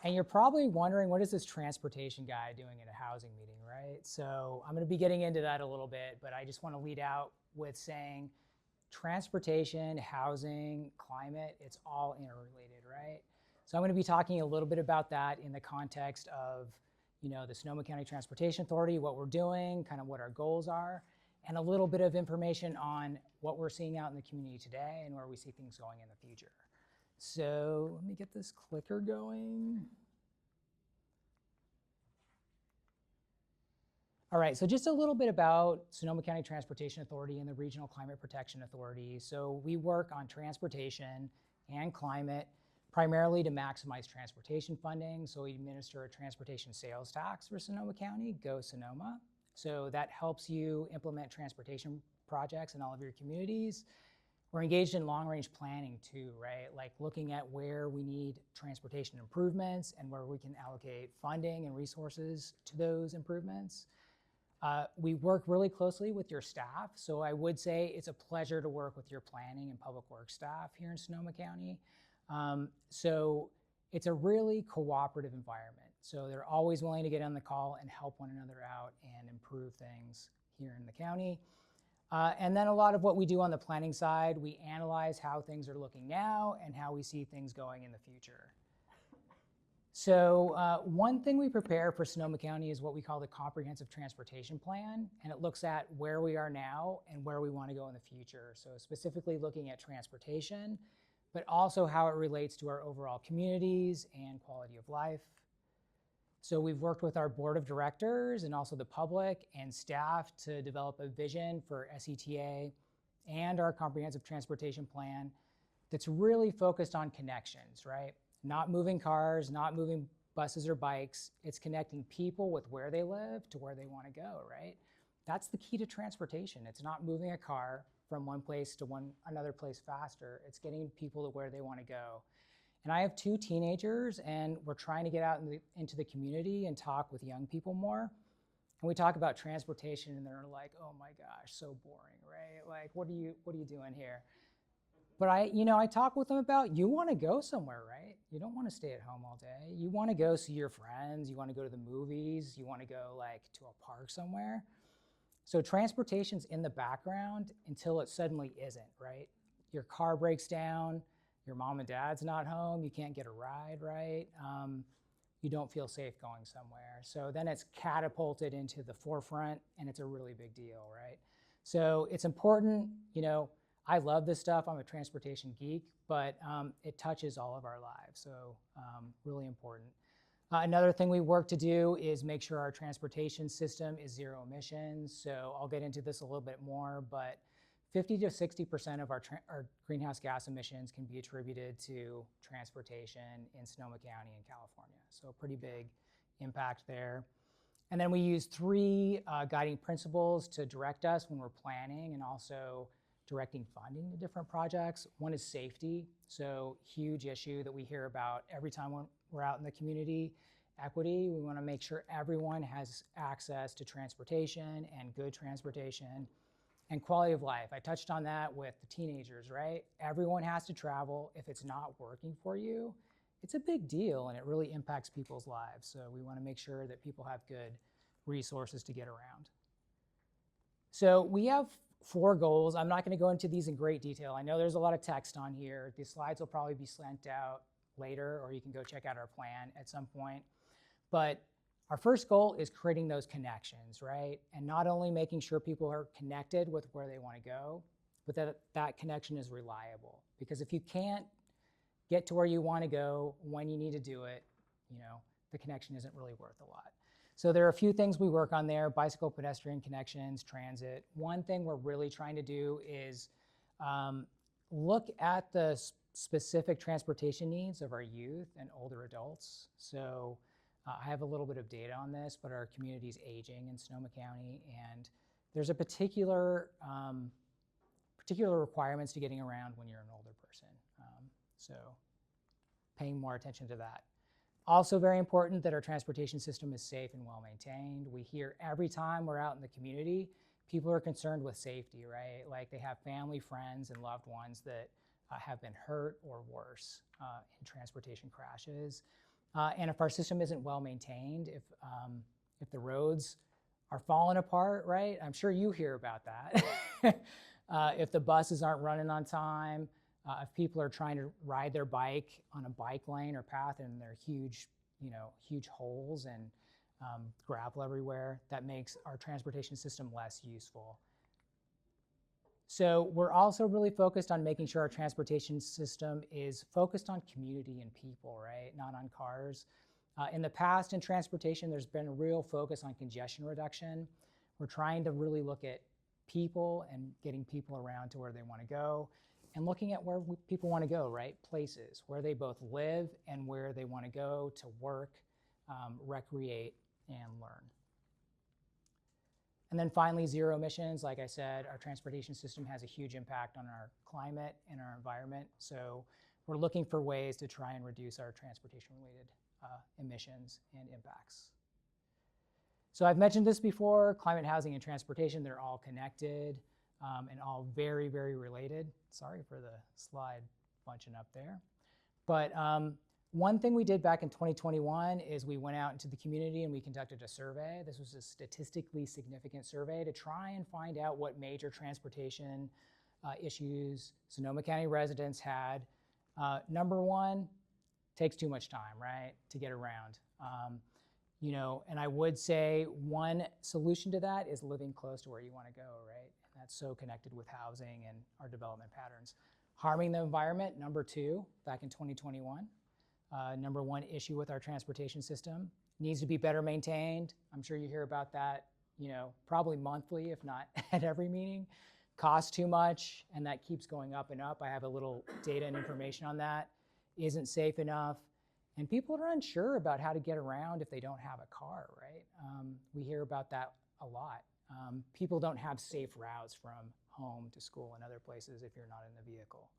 And you're probably wondering, what is this transportation guy doing at a housing meeting, right? So I'm going to be getting into that a little bit, but I just want to lead out with saying transportation, housing, climate, it's all interrelated, right? So I'm going to be talking a little bit about that in the context of, the Sonoma County Transportation Authority, what we're doing, kind of what our goals are, and a little bit of information on what we're seeing out in the community today and where we see things going in the future. So let me get this clicker going. All right, so just a little bit about Sonoma County Transportation Authority and the Regional Climate Protection Authority. So we work on transportation and climate primarily to maximize transportation funding. So we administer a transportation sales tax for Sonoma County, Go Sonoma. So that helps you implement transportation projects in all of your communities. We're engaged in long-range planning too, right? Like looking at where we need transportation improvements and where we can allocate funding and resources to those improvements. We work really closely with your staff. So I would say it's a pleasure to work with your planning and public works staff here in Sonoma County. So it's a really cooperative environment. So they're always willing to get on the call and help one another out and improve things here in the county. And then a lot of what we do on the planning side, we analyze how things are looking now and how we see things going in the future. So one thing we prepare for Sonoma County is what we call the Comprehensive Transportation Plan, and it looks at where we are now and where we want to go in the future. So specifically looking at transportation, but also how it relates to our overall communities and quality of life. So we've worked with our board of directors and also the public and staff to develop a vision for SCTA and our comprehensive transportation plan that's really focused on connections, right? Not moving cars, not moving buses or bikes. It's connecting people with where they live to where they want to go, right? That's the key to transportation. It's not moving a car from one place to another place faster. It's getting people to where they want to go. And I have 2 teenagers, and we're trying to get out into the community and talk with young people more. And we talk about transportation, and they're like, "Oh my gosh, so boring, right? Like, what are you doing here?" But I talk with them about, you want to go somewhere, right? You don't want to stay at home all day. You want to go see your friends. You want to go to the movies. You want to go like to a park somewhere. So transportation's in the background until it suddenly isn't, right? Your car breaks down. Your mom and dad's not home. You can't get a ride, right? You don't feel safe going somewhere. So then it's catapulted into the forefront, and it's a really big deal, right? So it's important, I love this stuff. I'm a transportation geek, but it touches all of our lives, so really important. Another thing we work to do is make sure our transportation system is zero emissions. So I'll get into this a little bit more, but 50 to 60% of our greenhouse gas emissions can be attributed to transportation in Sonoma County in California. So a pretty big impact there. And then we use 3 guiding principles to direct us when we're planning and also directing funding to different projects. One is safety. So huge issue that we hear about every time we're out in the community. Equity, we want to make sure everyone has access to transportation and good transportation. And quality of life, I touched on that with the teenagers, right? Everyone has to travel. If it's not working for you, it's a big deal and it really impacts people's lives. So we want to make sure that people have good resources to get around. So we have 4 goals. I'm not going to go into these in great detail. I know there's a lot of text on here. The slides will probably be sent out later, or you can go check out our plan at some point. But our first goal is creating those connections, right? And not only making sure people are connected with where they want to go, but that connection is reliable. Because if you can't get to where you want to go when you need to do it, the connection isn't really worth a lot. So there are a few things we work on there: bicycle, pedestrian connections, transit. One thing we're really trying to do is look at the specific transportation needs of our youth and older adults. So I have a little bit of data on this, but our community is aging in Sonoma County, and there's a particular requirements to getting around when you're an older person. So paying more attention to that. Also very important that our transportation system is safe and well maintained. We hear every time we're out in the community, people are concerned with safety, right? Like they have family, friends, and loved ones that have been hurt or worse in transportation crashes. And if our system isn't well maintained, if the roads are falling apart, right? I'm sure you hear about that. If the buses aren't running on time, if people are trying to ride their bike on a bike lane or path and there are huge, huge holes and gravel everywhere, that makes our transportation system less useful. So we're also really focused on making sure our transportation system is focused on community and people, right? Not on cars. In the past in transportation, there's been a real focus on congestion reduction. We're trying to really look at people and getting people around to where they want to go and looking at where people want to go, right? Places where they both live and where they want to go to work, recreate, and learn. And then finally, zero emissions. Like I said, our transportation system has a huge impact on our climate and our environment. So we're looking for ways to try and reduce our transportation-related emissions and impacts. So I've mentioned this before, climate, housing, and transportation, they're all connected and all very, very related. Sorry for the slide bunching up there. But one thing we did back in 2021 is we went out into the community and we conducted a survey. This was a statistically significant survey to try and find out what major transportation issues Sonoma County residents had. Number one, takes too much time, right, to get around. And I would say one solution to that is living close to where you want to go, right? And that's so connected with housing and our development patterns. Harming the environment, number two, back in 2021. Number one issue with our transportation system, needs to be better maintained. I'm sure you hear about that, probably monthly, if not at every meeting. Costs too much, and that keeps going up and up. I have a little data and information on that. Isn't safe enough. And people are unsure about how to get around if they don't have a car, right? We hear about that a lot. People don't have safe routes from home to school and other places if you're not in the vehicle.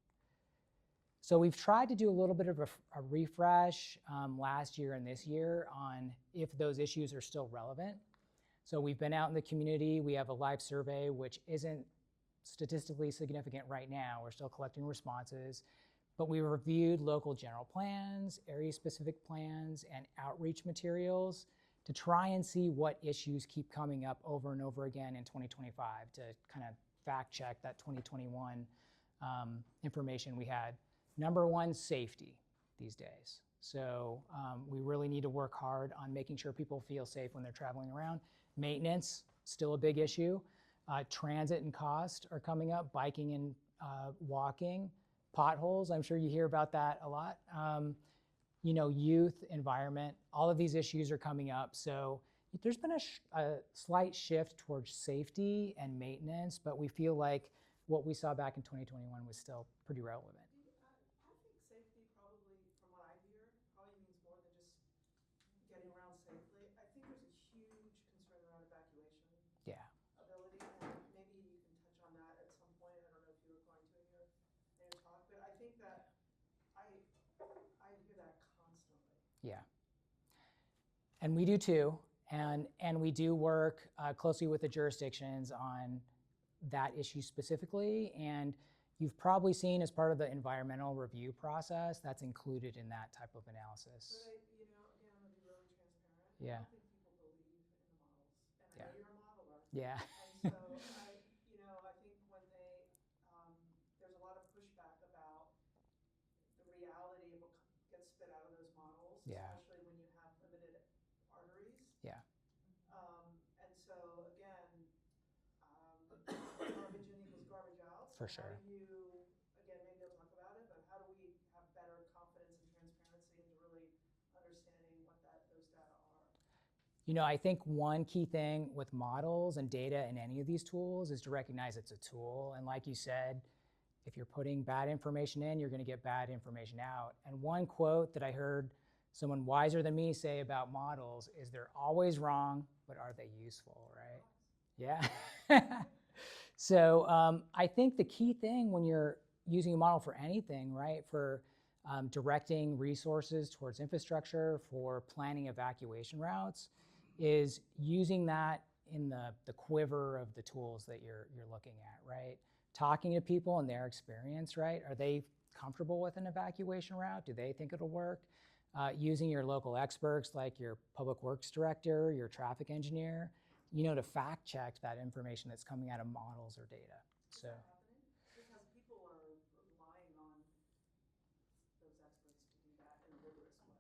So we've tried to do a little bit of a refresh last year and this year on if those issues are still relevant. So we've been out in the community. We have a live survey, which isn't statistically significant right now. We're still collecting responses. But we reviewed local general plans, area-specific plans, and outreach materials to try and see what issues keep coming up over and over again in 2025 to kind of fact check that 2021 information we had. Number one, safety these days. So we really need to work hard on making sure people feel safe when they're traveling around. Maintenance, still a big issue. Transit and cost are coming up, biking and walking. Potholes, I'm sure you hear about that a lot. Youth, environment, all of these issues are coming up. So there's been a slight shift towards safety and maintenance, but we feel like what we saw back in 2021 was still pretty relevant. I think safety probably, from what I hear, probably means more than just getting around safely. I think there's a huge concern around evacuation ability, and maybe you can touch on that at some point. I don't know if you were going to in your talk, but I think that I hear that constantly. Yeah. And we do too. And we do work closely with the jurisdictions on that issue specifically. And you've probably seen as part of the environmental review process, that's included in that type of analysis. But again, I'm going to be really transparent. Yeah. I don't think people believe in the models. And I know you're a modeler. Yeah. And so I think when there's a lot of pushback about the reality of what gets spit out of those models, especially when you have limited arteries. Yeah. And so again, garbage in equals garbage out. For sure. How do you, again, maybe you'll talk about it, but how do we have better confidence and transparency into really understanding what those data are? I think one key thing with models and data in any of these tools is to recognize it's a tool. And like you said, if you're putting bad information in, you're going to get bad information out. And one quote that I heard someone wiser than me say about models is they're always wrong, but are they useful, right? Yeah. So I think the key thing when you're using a model for anything, right, for directing resources towards infrastructure, for planning evacuation routes, is using that in the quiver of the tools that you're looking at, right? Talking to people and their experience, right? Are they comfortable with an evacuation route? Do they think it'll work? using your local experts like your public works director, your traffic engineer, to fact check that information that's coming out of models or data. Is that happening? Because people are relying on those experts to do that in a rigorous way.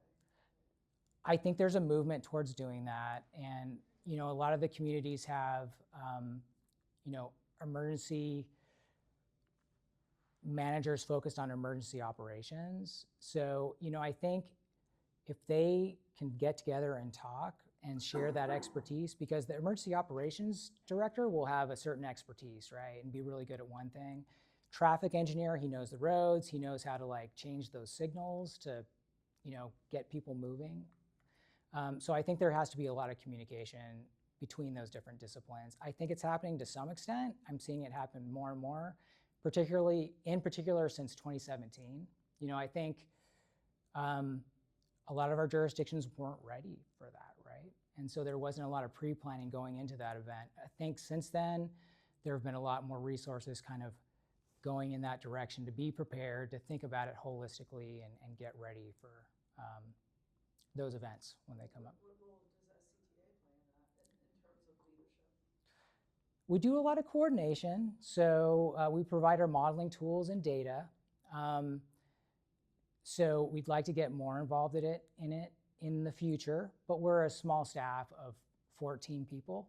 I think there's a movement towards doing that, and a lot of the communities have emergency managers focused on emergency operations. So I think if they can get together and talk and share that expertise, because the emergency operations director will have a certain expertise, right, and be really good at one thing. Traffic engineer, he knows the roads, he knows how to change those signals to get people moving. So I think there has to be a lot of communication between those different disciplines. I think it's happening to some extent. I'm seeing it happen more and more, in particular since 2017. I think a lot of our jurisdictions weren't ready for that, right? And so there wasn't a lot of pre-planning going into that event. I think since then, there have been a lot more resources kind of going in that direction to be prepared, to think about it holistically and get ready for those events when they come up. What role does SCTA play in that in terms of leadership? We do a lot of coordination. So we provide our modeling tools and data. So we'd like to get more involved in it in the future, but we're a small staff of 14 people.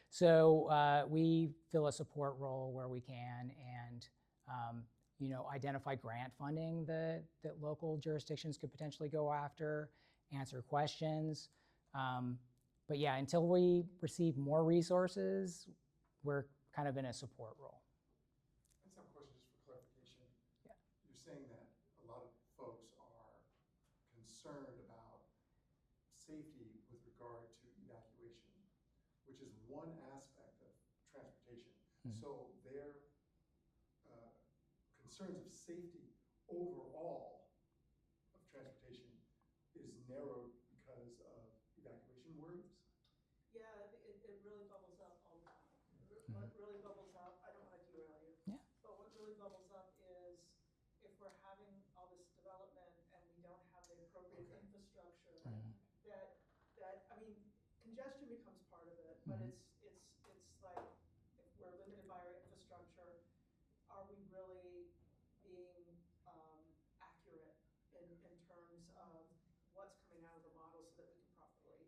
So we fill a support role where we can, and identify grant funding that local jurisdictions could potentially go after, answer questions. But yeah, until we receive more resources, we're kind of in a support role. I just have a question just for clarification. Yeah. You're saying that a lot of folks are concerned about safety with regard to evacuation, which is one aspect of transportation. Mm-hmm. So their concerns of safety overall of transportation is narrowed because of evacuation worries? Yeah, it really bubbles up all the time. Mm-hmm. What really bubbles up, I don't want to derail you, Yeah. but what really bubbles up is if we're having all this development and we don't have the appropriate infrastructure, Mm-hmm. that I mean, congestion becomes part of it, but Mm-hmm. it's like if we're limited by our infrastructure, are we really being accurate in terms of what's coming out of the model so that we can properly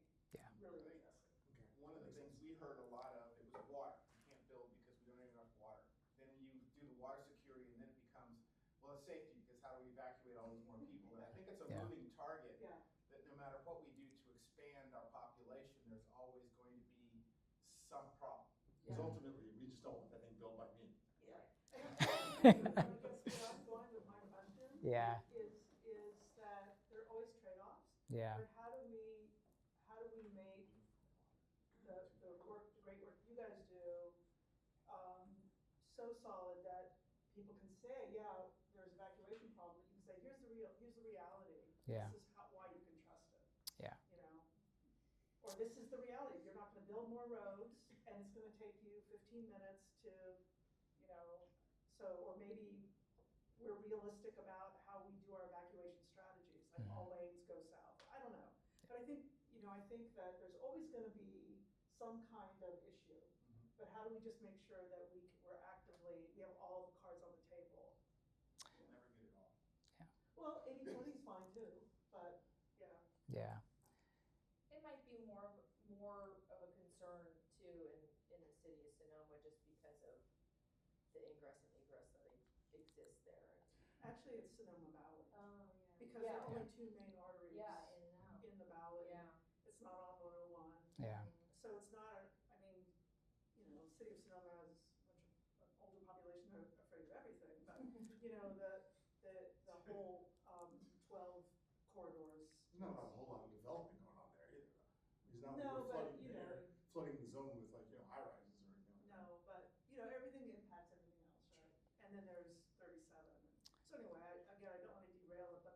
really address it? Okay. One of the things we heard a lot of, it was water. You can't build because we don't have enough water. Then you do the water security, and then it becomes, well, it's safety, because how do we evacuate all these more people? And I think it's a moving target. Yeah. That no matter what we do to expand our population, there's always going to be some problem. Because ultimately, we just don't want that thing built by me. Yeah. And I guess where I'm going with my question is that there are always trade-offs. Yeah. But how do we make the great work you guys do so solid that people can say, yeah, there's evacuation problem. You can say, here's the reality. Yeah. This is why you can trust it. Yeah. Or this is the reality. You're not going to build more roads, and it's going to take you 15 minutes to, or maybe we're realistic about how we do our evacuation strategies, like all lanes go south. I don't know. But I think that there's always going to be some kind of issue. But how do we just make sure that we have all the cards on the table? We'll never get it all. Yeah. Well, 80/20 is fine too, but yeah. Yeah. It might be more of a concern too in the city of Sonoma, just because of the ingress and egress that exists there. Actually, it's Sonoma Valley. Oh, yeah. Because there are only two main arteries in and out. in the valley. Yeah. It's not on 101. Yeah. So it's not, city of Sonoma has a bunch of an older population who are afraid of everything, but, the whole 12 corridors. There's not a whole lot of development going on there either, though. It's not like No, we're but, flooding the zone with high rises or anything like that. No, but, everything impacts everything else, right? And then there's 37. So anyway, I don't want to derail it, but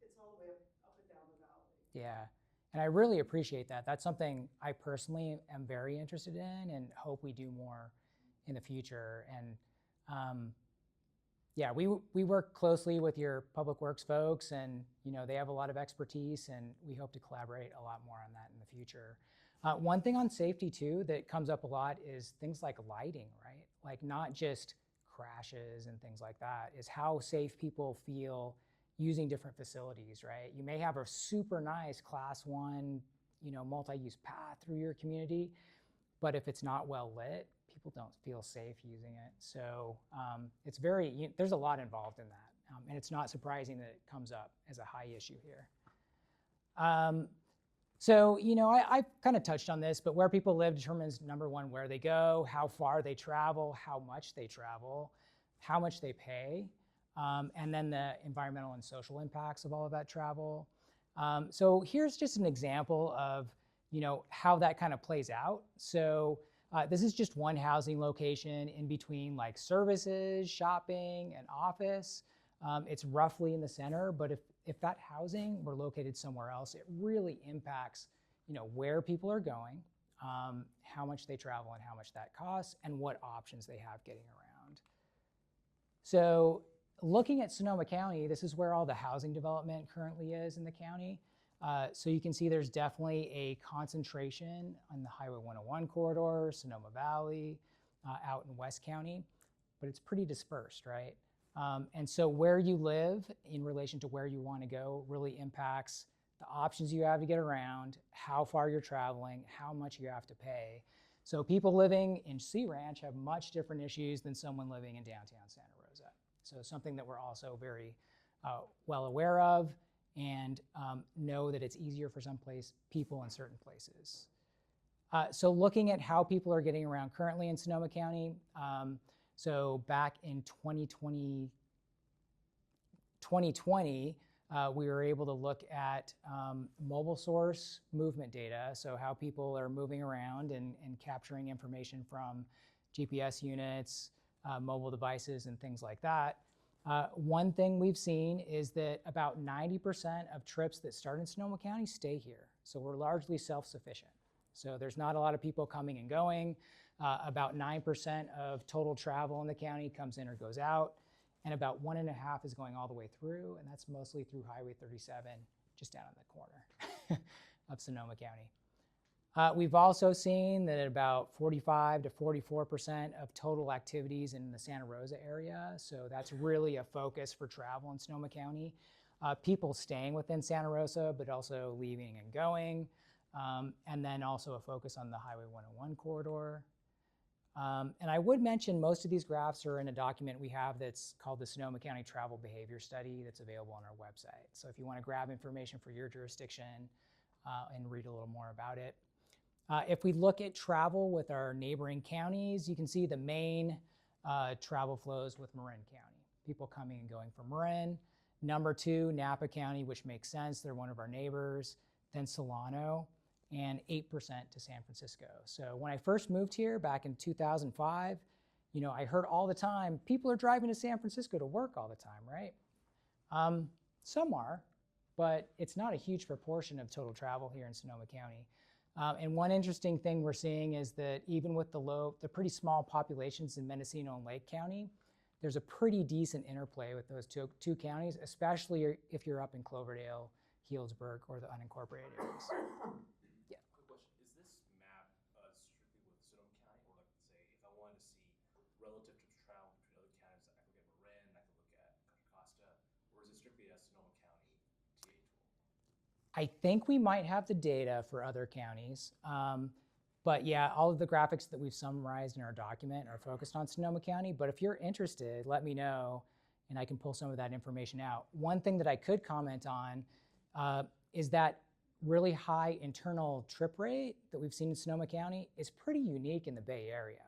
it's all the way up and down the valley. Yeah. And I really appreciate that. That's something I personally am very interested in and hope we do more in the future. And Yeah, we work closely with your public works folks, and they have a lot of expertise, and we hope to collaborate a lot more on that in the future. One thing on safety too that comes up a lot is things like lighting, right? Like not just crashes and things like that, is how safe people feel using different facilities, right? You may have a super nice class 1, multi-use path through your community, but if it's not well lit, people don't feel safe using it. So it's there's a lot involved in that. And it's not surprising that it comes up as a high issue here. So, I kind of touched on this, but where people live determines, number one, where they go, how far they travel, how much they travel, how much they pay, and then the environmental and social impacts of all of that travel. So here's just an example of, how that kind of plays out. So this is just one housing location in between like services, shopping, and office. It's roughly in the center, but if that housing were located somewhere else, it really impacts, where people are going, how much they travel and how much that costs, and what options they have getting around. So looking at Sonoma County, this is where all the housing development currently is in the county. So you can see there's definitely a concentration on the Highway 101 corridor, Sonoma Valley, out in West County, but it's pretty dispersed, right? And so where you live in relation to where you want to go really impacts the options you have to get around, how far you're traveling, how much you have to pay. So people living in Sea Ranch have much different issues than someone living in downtown Santa Rosa. So something that we're also very well aware of, and know that it's easier for some people in certain places. So looking at how people are getting around currently in Sonoma County, so back in 2020, we were able to look at mobile source movement data, so how people are moving around and capturing information from GPS units, mobile devices, and things like that. One thing we've seen is that about 90% of trips that start in Sonoma County stay here. So we're largely self-sufficient. So there's not a lot of people coming and going. About 9% of total travel in the county comes in or goes out, and about 1.5% is going all the way through, and that's mostly through Highway 37, just down in the corner of Sonoma County. We've also seen that about 45 to 44% of total activities in the Santa Rosa area, so that's really a focus for travel in Sonoma County. People staying within Santa Rosa, but also leaving and going, and then also a focus on the Highway 101 corridor. And I would mention most of these graphs are in a document we have that's called the Sonoma County Travel Behavior Study that's available on our website. So if you want to grab information for your jurisdiction and read a little more about it. If we look at travel with our neighboring counties, you can see the main travel flows with Marin County. People coming and going from Marin. Number 2, Napa County, which makes sense. They're one of our neighbors. Then Solano, and 8% to San Francisco. So when I first moved here back in 2005, I heard all the time, people are driving to San Francisco to work all the time, right? Some are, but it's not a huge proportion of total travel here in Sonoma County. And one interesting thing we're seeing is that even with the pretty small populations in Mendocino and Lake County, there's a pretty decent interplay with those two counties, especially if you're up in Cloverdale, Healdsburg, or the unincorporated areas. Yeah. Quick question, is this map strictly with Sonoma County, or like, say, if I wanted to see relative to travel between other counties, I could look at Marin, I could look at Contra Costa, or is it strictly a Sonoma County TA tool? I think we might have the data for other counties. But yeah, all of the graphics that we've summarized in our document are focused on Sonoma County. But if you're interested, let me know, and I can pull some of that information out. One thing that I could comment on is that really high internal trip rate that we've seen in Sonoma County is pretty unique in the Bay Area.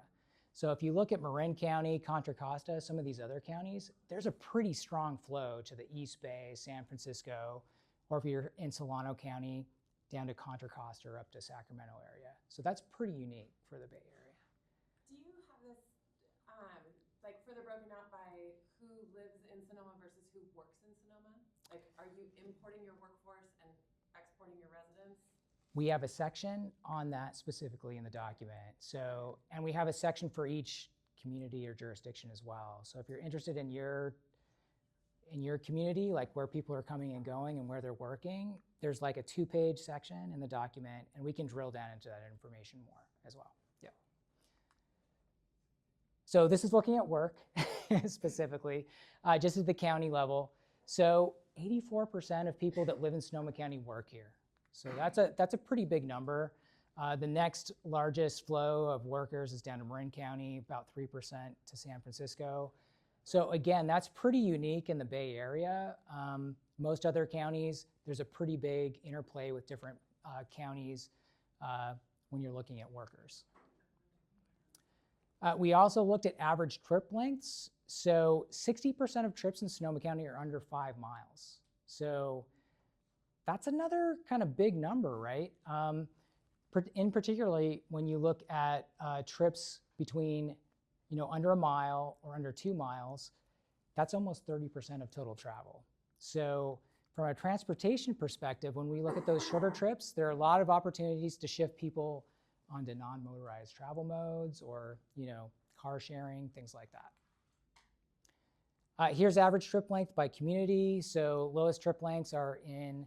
So if you look at Marin County, Contra Costa, some of these other counties, there's a pretty strong flow to the East Bay, San Francisco, or if you're in Solano County, down to Contra Costa or up to Sacramento area. So that's pretty unique for the Bay Area. Do you have this like further broken out by who lives in Sonoma versus who works in Sonoma? Like, are you importing your workforce and exporting your residents? We have a section on that specifically in the document. So, and we have a section for each community or jurisdiction as well. So if you're interested in your in your community, like where people are coming and going and where they're working, there's like a 2-page section in the document, and we can drill down into that information more as well. Yeah. So this is looking at work specifically, just at the county level. So 84% of people that live in Sonoma County work here. So that's a pretty big number. The next largest flow of workers is down to Marin County, about 3% to San Francisco. So again, that's pretty unique in the Bay Area. Most other counties, there's a pretty big interplay with different counties when you're looking at workers. We also looked at average trip lengths. So 60% of trips in Sonoma County are under 5 miles. So that's another kind of big number, right? In particularly when you look at trips between, under a mile or under 2 miles, that's almost 30% of total travel. So from a transportation perspective, when we look at those shorter trips, there are a lot of opportunities to shift people onto non-motorized travel modes or, car sharing, things like that. Here's average trip length by community. So lowest trip lengths are in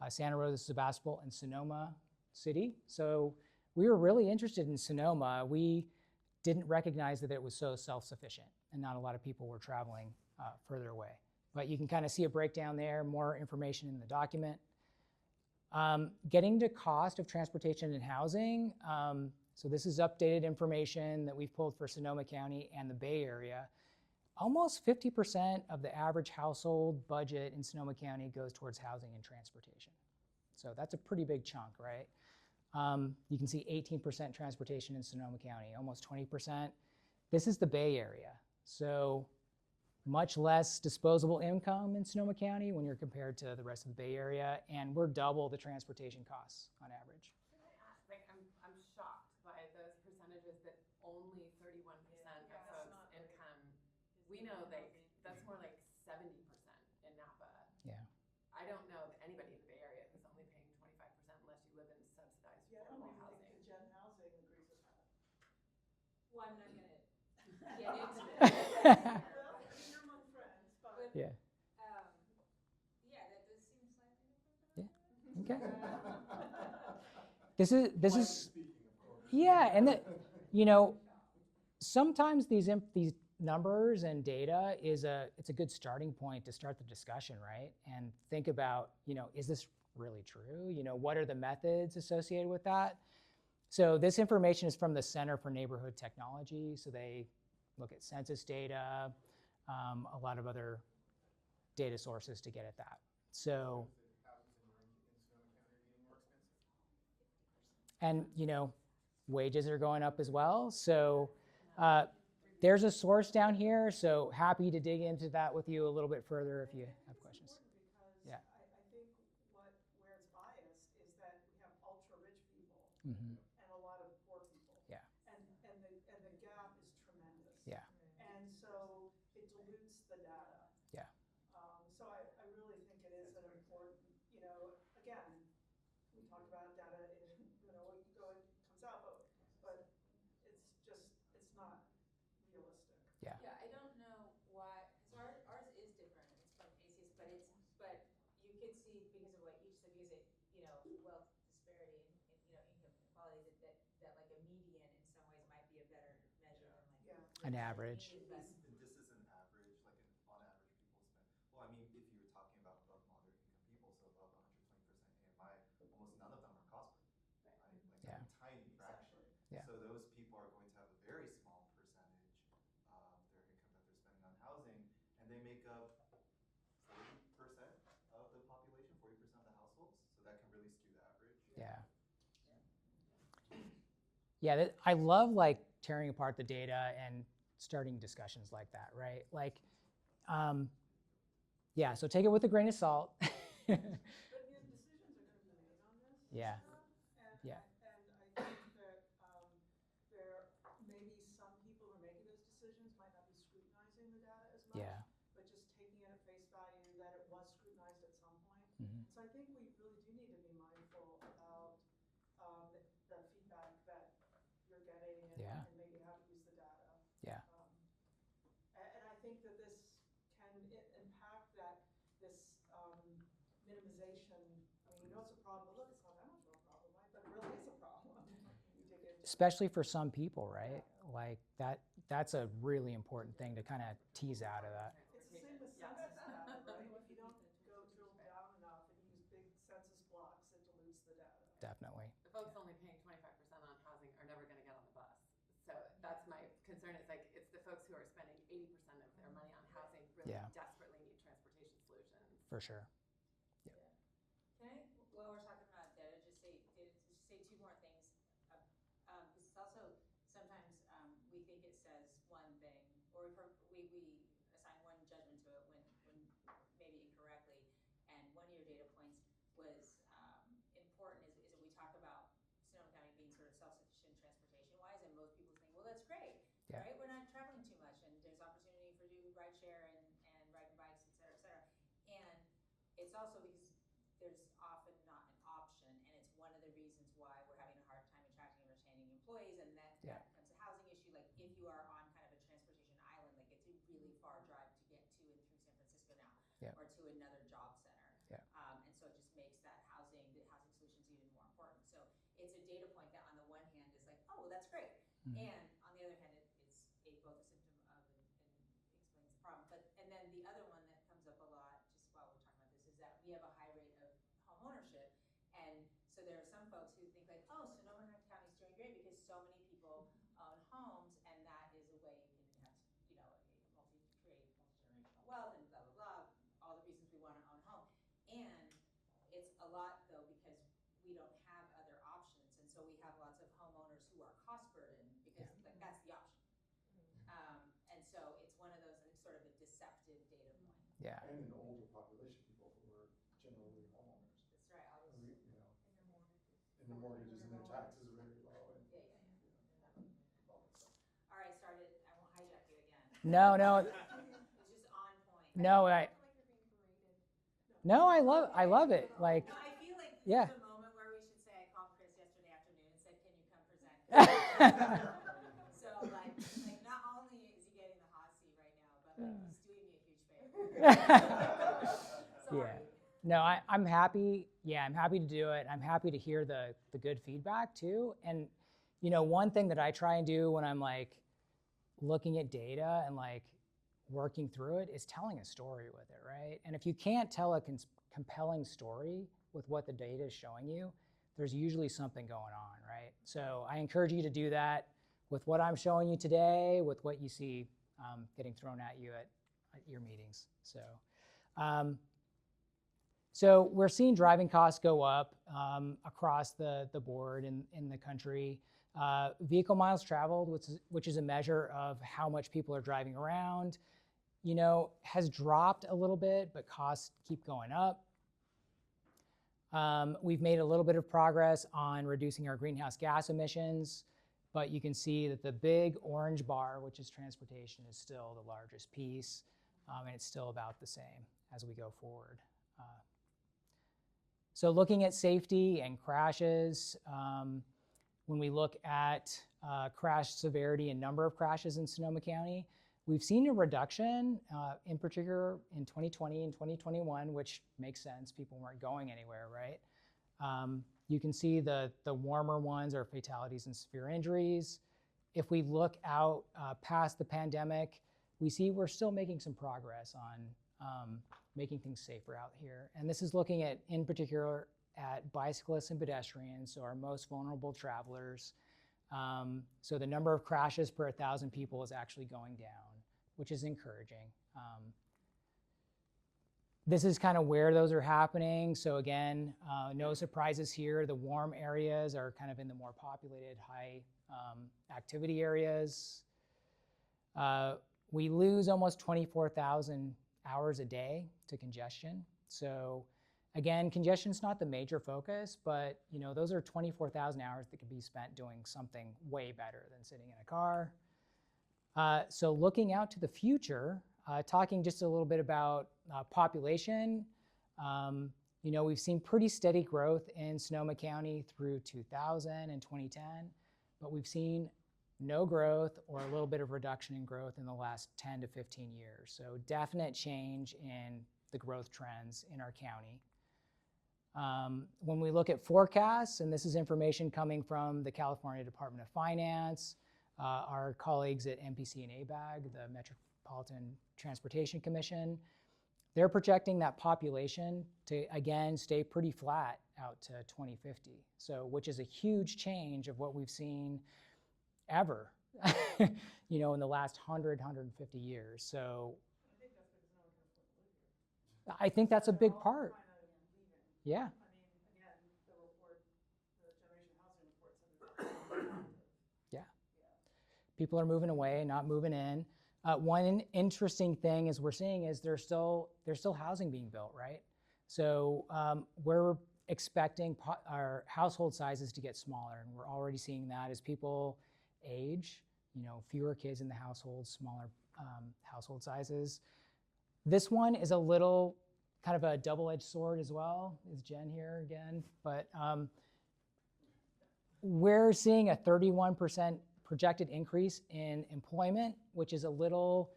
Santa Rosa, Sebastopol, and Sonoma City. So we were really interested in Sonoma. We didn't recognize that it was so self-sufficient and not a lot of people were traveling further away. But you can kind of see a breakdown there, more information in the document. Getting to cost of transportation and housing. So this is updated information that we've pulled for Sonoma County and the Bay Area. Almost 50% of the average household budget in Sonoma County goes towards housing and transportation. So that's a pretty big chunk, right? You can see 18% transportation in Sonoma County, almost 20%. This is the Bay Area. So much less disposable income in Sonoma County when you're compared to the rest of the Bay Area, and we're double the transportation costs on average. Can I ask, I'm shocked by those percentages that only 31% of folks' income. We know that's more like 70% in Napa. Yeah. I don't know of anybody in the Bay Area who's only paying 25% unless you live in subsidized affordable I don't housing. even think the Gen Housing agrees with that. Well, I'm not gonna get into it. Well, you're among friends, but. Yeah. Yeah, that does seem slightly different. Yeah. Okay. This is Speaking, of course. yeah, and sometimes these numbers and data it's a good starting point to start the discussion, right? And think about, is this really true? What are the methods associated with that? So this information is from the Center for Neighborhood Technology. So they look at census data, a lot of other data sources to get at that. So, and wages are going up as well. So there's a source down here. So happy to dig into that with you a little bit further if you have questions. Because Yeah. I think where it's biased is that we have ultra-rich people Mm-hmm. and a lot of poor people. Yeah. And the gap is tremendous. Yeah. And so it dilutes the data. Yeah. So I really think it is an important, again, we talk about data in, what you go, it comes out, but it's not realistic. Yeah. Yeah, I don't know why, because ours is different. It's from ACES, but you could see because of what you said, because wealth disparity and income inequality, that like a median in some ways might be a better measure than like An average. And this is an average, like on average people spend, well, I mean, if you were talking about above moderate income people, so above 120% AMI, almost none of them are cosplay, right? Like Yeah. a tiny fraction. Yeah. So those people are going to have a very small percentage of their income that they're spending on housing, and they make up 40% of the population, 40% of the households, so that can really skew the average. Yeah. Yeah, I love tearing apart the data and starting discussions like that, right? Yeah, so take it with a grain of salt. But the decisions are going to be made on this. Yeah. And Yeah. I think that there may be some people who are making those decisions might not be scrutinizing the data as much. Yeah. But just taking it at face value that it was scrutinized at some point. Mm-hmm. So I think we really do need to be mindful about the feedback that you're getting Yeah. and maybe how to use the data. Yeah. And I think that this can impact that especially for some people, right? Like that's a really important thing to kind of tease out of that. It's the same with census data, right? If you don't go drill down enough and use big census blocks, it dilutes the data. Definitely. The folks only paying 25% on housing are never going to get on the bus. So that's my concern. It's like it's the folks who are spending 80% of their money on housing really desperately need transportation solutions. For sure. Can I, while we're talking about data, just say two more things. Because it's also sometimes we think it says one thing, or we assign one judgment to it when maybe incorrectly. And one of your data points was important is that we talk about Sonoma County being sort of self-sufficient transportation-wise, and most people think, well, that's great, right? We're not traveling too much, and there's opportunity for do rideshare and riding bikes, et cetera, et cetera. And it's also because there's often not an option, and it's one of the reasons why we're having a hard time attracting and retaining employees, and that becomes a housing issue. Like if you are on kind of a transportation island, like it's a really far drive to get to and through San Francisco now, or to another job center. And so it just makes the housing solutions even more important. So it's a data point that on the one hand is like, oh, well, that's great. And on the other hand, it's both a symptom of and explains the problem. And then the other one that comes up a lot, just while we're talking about this, is that we have a high rate of home ownership. And so there are some folks who think like, oh, Sonoma County's doing great because so many people own homes, and that is a way you can have, create multi-generational wealth and blah, blah, blah, all the reasons we want to own a home. And it's a lot, though, because we don't have other options. And so we have lots of homeowners who are cost burdened because like that's the option. And so it's one of those sort of a deceptive data point. Yeah. And an older population, people who are generally homeowners. That's right. All those, And their mortgages and their taxes are very low. And, All right, started. I won't hijack you again. No. It's just on point. No, I love it. Like, No, I feel like yeah. there's a moment where we should say I called Chris yesterday afternoon and said, can you come present? So like not only is he getting the hot seat right now, but like he's doing me a huge favor. Sorry. Yeah. No, I'm happy. Yeah, I'm happy to do it. I'm happy to hear the good feedback too. And one thing that I try and do when I'm like looking at data and like working through it is telling a story with it, right? And if you can't tell a compelling story with what the data is showing you, there's usually something going on, right? So I encourage you to do that with what I'm showing you today, with what you see getting thrown at you at your meetings. So we're seeing driving costs go up across the board in the country. Vehicle miles traveled, which is a measure of how much people are driving around, has dropped a little bit, but costs keep going up. We've made a little bit of progress on reducing our greenhouse gas emissions, but you can see that the big orange bar, which is transportation, is still the largest piece, and it's still about the same as we go forward. So looking at safety and crashes, when we look at crash severity and number of crashes in Sonoma County, we've seen a reduction, in particular in 2020 and 2021, which makes sense. People weren't going anywhere, right? You can see the warmer ones are fatalities and severe injuries. If we look out past the pandemic, we see we're still making some progress on making things safer out here. And this is looking at, in particular, at bicyclists and pedestrians, so our most vulnerable travelers. So the number of crashes per 1,000 people is actually going down, which is encouraging. This is kind of where those are happening. So again, no surprises here. The warm areas are kind of in the more populated, high activity areas. We lose almost 24,000 hours a day to congestion. So again, congestion's not the major focus, but those are 24,000 hours that could be spent doing something way better than sitting in a car. So looking out to the future, talking just a little bit about population, we've seen pretty steady growth in Sonoma County through 2000 and 2010, but we've seen no growth or a little bit of reduction in growth in the last 10 to 15 years. So definite change in the growth trends in our county. When we look at forecasts, and this is information coming from the California Department of Finance, our colleagues at MPC and ABAG, the Metropolitan Transportation Commission, they're projecting that population to, again, stay pretty flat out to 2050. So, which is a huge change of what we've seen ever, you know, in the last 100, 150 years. So, I think that's a big part. Yeah. I mean, again, the report, the generation housing report said it's active. Yeah. People are moving away, not moving in. One interesting thing is we're seeing is there's still housing being built, right? So we're expecting our household sizes to get smaller, and we're already seeing that as people age. You know, fewer kids in the household, smaller household sizes. This one is a little kind of a double-edged sword as well. Is Jen here again? But we're seeing a 31% projected increase in employment, which is a little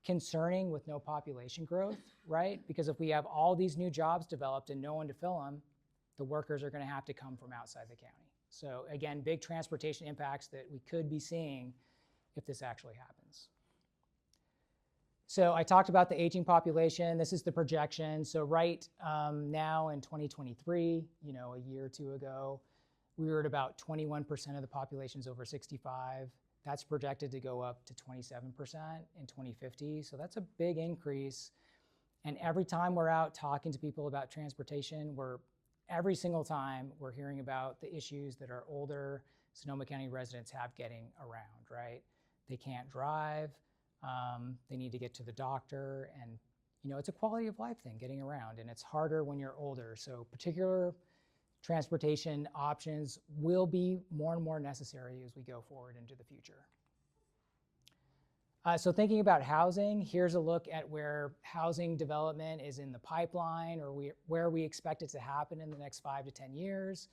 concerning with no population growth, right? Because if we have all these new jobs developed and no one to fill them, the workers are going to have to come from outside the county. So again, big transportation impacts that we could be seeing if this actually happens. So I talked about the aging population. This is the projection. So right now in 2023, you know, a year or two ago, we were at about 21% of the population's over 65. That's projected to go up to 27% in 2050. So that's a big increase. And every time we're out talking to people about transportation, every single time we're hearing about the issues that our older Sonoma County residents have getting around, right? They can't drive. They need to get to the doctor, and you know, it's a quality of life thing getting around, and it's harder when you're older. So particular transportation options will be more and more necessary as we go forward into the future. So thinking about housing, here's a look at where housing development is in the pipeline, or where we expect it to happen in the next 5 to 10 years.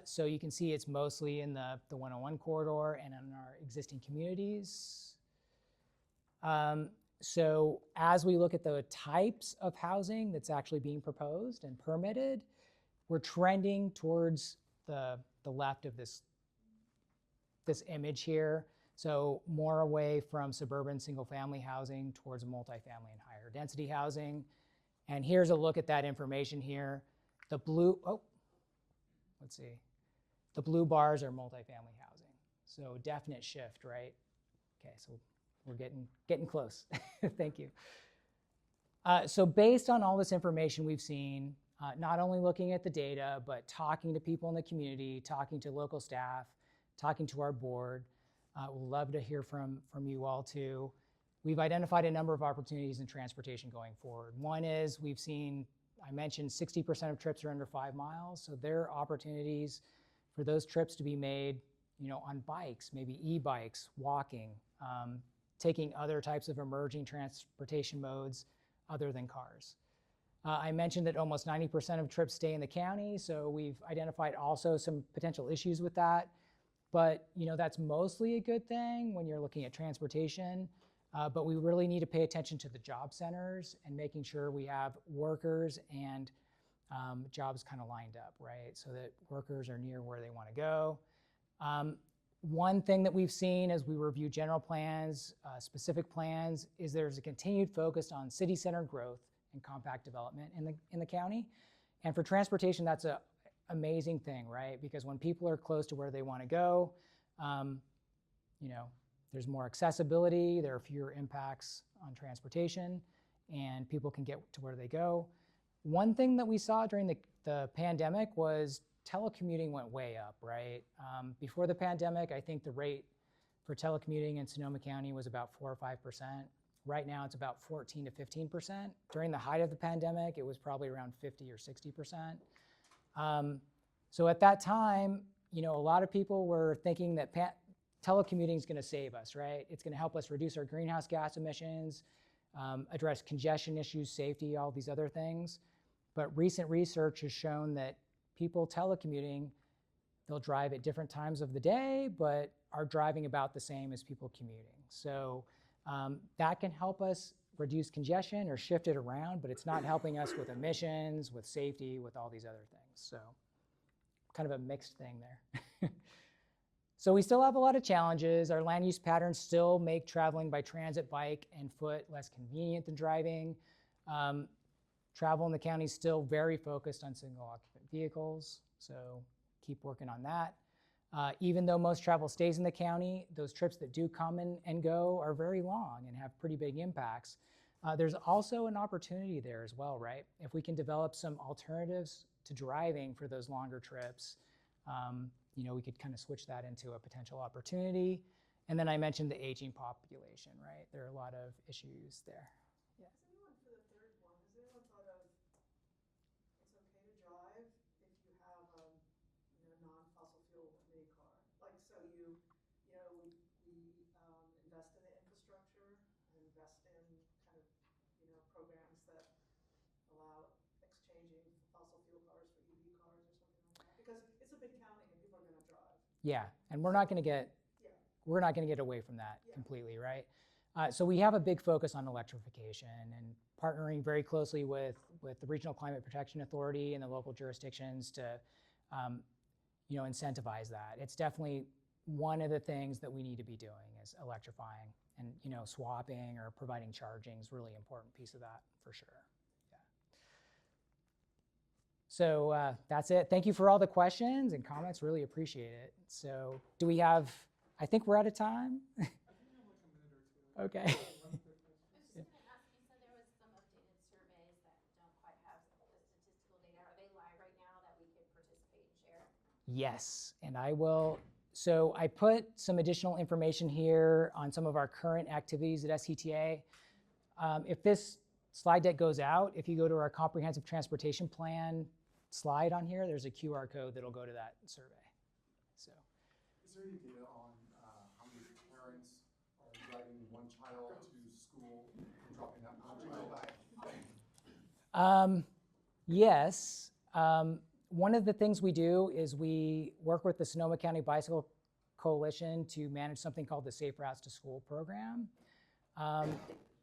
So you can see it's mostly in the 101 corridor and in our existing communities. So as we look at the types of housing that's actually being proposed and permitted, we're trending towards the left of this image here. So more away from suburban single-family housing towards multifamily and higher density housing. And here's a look at that information here. The blue, let's see. The blue bars are multifamily housing. So definite shift, right? Okay, so we're getting close. Thank you. So based on all this information we've seen, not only looking at the data, but talking to people in the community, talking to local staff, talking to our board, we'd love to hear from you all too. We've identified a number of opportunities in transportation going forward. One is we've seen, I mentioned 60% of trips are under 5 miles, so there are opportunities for those trips to be made, you know, on bikes, maybe e-bikes, walking, taking other types of emerging transportation modes other than cars. I mentioned that almost 90% of trips stay in the county, so we've identified also some potential issues with that. But you know, that's mostly a good thing when you're looking at transportation, but we really need to pay attention to the job centers and making sure we have workers and jobs kind of lined up, right? So that workers are near where they want to go. One thing that we've seen as we review general plans, specific plans, is there's a continued focus on city-centered growth and compact development in the county. And for transportation, that's an amazing thing, right? Because when people are close to where they want to go, you know, there's more accessibility, there are fewer impacts on transportation, and people can get to where they go. One thing that we saw during the pandemic was telecommuting went way up, right? Before the pandemic, I think the rate for telecommuting in Sonoma County was about 4 or 5%. Right now, it's about 14 to 15%. During the height of the pandemic, it was probably around 50 or 60%. So at that time, you know, a lot of people were thinking that telecommuting is going to save us, right? It's going to help us reduce our greenhouse gas emissions, address congestion issues, safety, all these other things. But recent research has shown that people telecommuting, they'll drive at different times of the day, but are driving about the same as people commuting. So that can help us reduce congestion or shift it around, but it's not helping us with emissions, with safety, with all these other things. So kind of a mixed thing there. So we still have a lot of challenges. Our land use patterns still make traveling by transit, bike, and foot less convenient than driving. Travel in the county is still very focused on single occupant vehicles, so keep working on that. Even though most travel stays in the county, those trips that do come and go are very long and have pretty big impacts. There's also an opportunity there as well, right? If we can develop some alternatives to driving for those longer trips, you know, we could kind of switch that into a potential opportunity. And then I mentioned the aging population, right? There are a lot of issues there. Yeah. Has anyone, for the third one, has anyone thought of it's okay to drive if you have a non-fossil fuel mini car? Like, so we invest in the infrastructure and invest in kind of, programs that allow exchanging fossil fuel cars for EV cars or something like that? Because it's a big county and people are going to drive. Yeah, and we're not going to get away from that completely, right? So we have a big focus on electrification and partnering very closely with the Regional Climate Protection Authority and the local jurisdictions to, incentivize that. It's definitely one of the things that we need to be doing is electrifying, and swapping or providing charging is a really important piece of that for sure. Yeah. So that's it. Thank you for all the questions and comments. Really appreciate it. So do we have? I think we're out of time. Okay. I was just going to ask, you said there was some updated surveys that don't quite have the statistical data. Are they live right now that we could participate and share? Yes, and I will. So I put some additional information here on some of our current activities at SCTA. If this slide deck goes out, if you go to our comprehensive transportation plan slide on here, there's a QR code that'll go to that survey. So, is there any data on how many parents are driving one child to school and dropping that one child? Yes. One of the things we do is we work with the Sonoma County Bicycle Coalition to manage something called the Safe Routes to School program.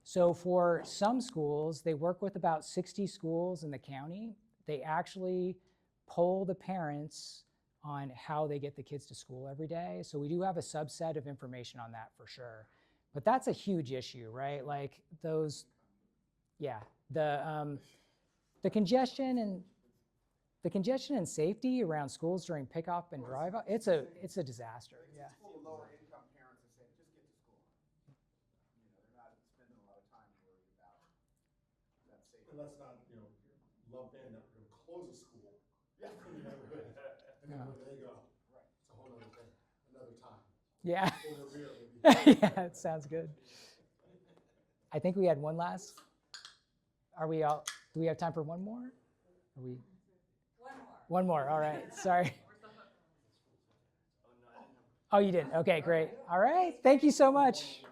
So for some schools, they work with about 60 schools in the county. They actually poll the parents on how they get the kids to school every day. So we do have a subset of information on that for sure. But that's a huge issue, right? Like those, yeah, the congestion and safety around schools during pickup and drive up, it's a disaster. Yeah. It's full of lower income parents that say, just get to school. They're not spending a lot of time worrying about that safety. And let's not, lump in that we're going to close a school in the neighborhood, and then where they go. Right. It's a whole other thing, another time. Yeah. Over here, maybe. Yeah, it sounds good. I think we had one last. Are we all? Do we have time for one more? Are we? One more. All right. Sorry. Oh, you didn't. Okay, great. All right. Thank you so much.